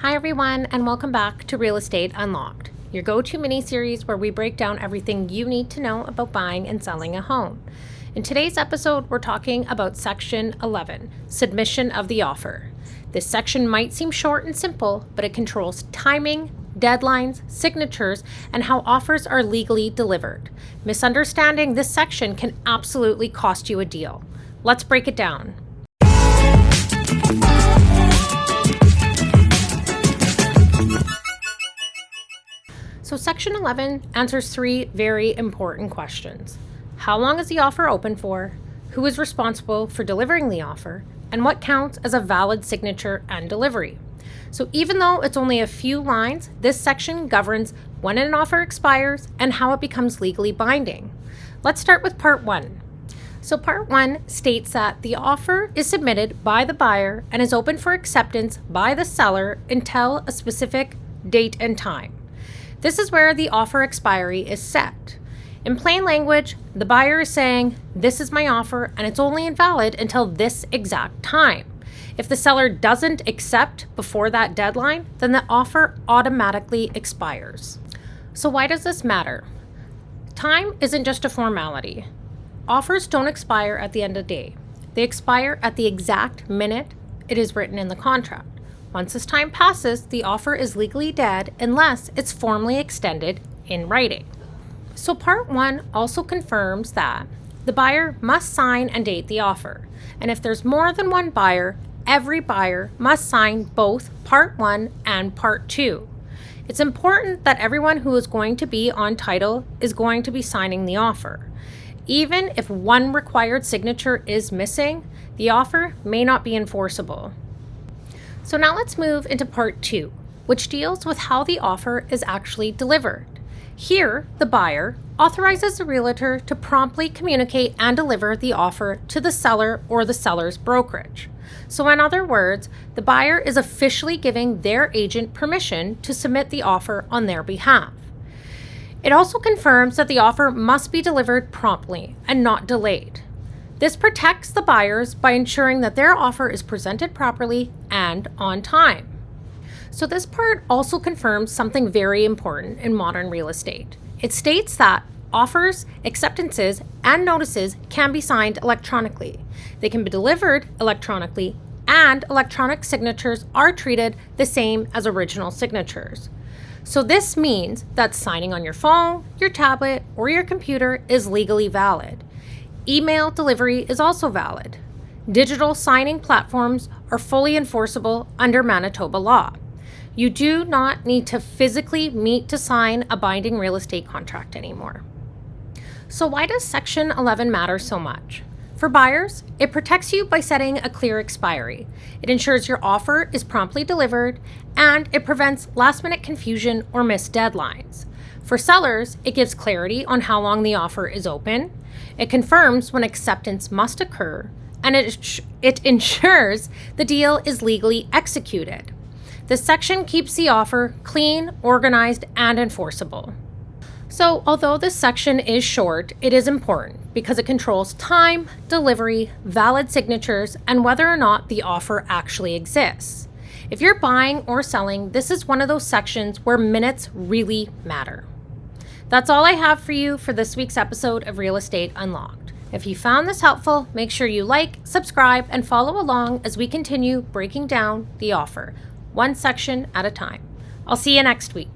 Hi everyone, and welcome back to Real Estate Unlocked, your go-to mini-series where we break down everything you need to know about buying and selling a home. In today's episode, we're talking about Section 11, Submission of the Offer. This section might seem short and simple, but it controls timing, deadlines, signatures, and how offers are legally delivered. Misunderstanding this section can absolutely cost you a deal. Let's break it down. So Section 11 answers three very important questions. How long is the offer open for? Who is responsible for delivering the offer? And what counts as a valid signature and delivery? So even though it's only a few lines, this section governs when an offer expires and how it becomes legally binding. Let's start with Part 1. So Part 1 states that the offer is submitted by the buyer and is open for acceptance by the seller until a specific date and time. This is where the offer expiry is set. In plain language, the buyer is saying, this is my offer and it's only invalid until this exact time. If the seller doesn't accept before that deadline, then the offer automatically expires. So why does this matter? Time isn't just a formality. Offers don't expire at the end of the day. They expire at the exact minute it is written in the contract. Once this time passes, the offer is legally dead unless it's formally extended in writing. So Part 1 also confirms that the buyer must sign and date the offer. And if there's more than one buyer, every buyer must sign both Part 1 and Part 2. It's important that everyone who is going to be on title is going to be signing the offer. Even if one required signature is missing, the offer may not be enforceable. So now let's move into Part 2, which deals with how the offer is actually delivered. Here, the buyer authorizes the realtor to promptly communicate and deliver the offer to the seller or the seller's brokerage. So in other words, the buyer is officially giving their agent permission to submit the offer on their behalf. It also confirms that the offer must be delivered promptly and not delayed. This protects the buyers by ensuring that their offer is presented properly and on time. So this part also confirms something very important in modern real estate. It states that offers, acceptances, and notices can be signed electronically. They can be delivered electronically, and electronic signatures are treated the same as original signatures. So this means that signing on your phone, your tablet, or your computer is legally valid. Email delivery is also valid. Digital signing platforms are fully enforceable under Manitoba law. You do not need to physically meet to sign a binding real estate contract anymore. So why does Section 11 matter so much? For buyers, it protects you by setting a clear expiry. It ensures your offer is promptly delivered, and it prevents last-minute confusion or missed deadlines. For sellers, it gives clarity on how long the offer is open. It confirms when acceptance must occur, and it ensures the deal is legally executed. This section keeps the offer clean, organized, and enforceable. So, although this section is short, it is important because it controls time, delivery, valid signatures, and whether or not the offer actually exists. If you're buying or selling, this is one of those sections where minutes really matter. That's all I have for you for this week's episode of Real Estate Unlocked. If you found this helpful, make sure you like, subscribe, and follow along as we continue breaking down the offer, one section at a time. I'll see you next week.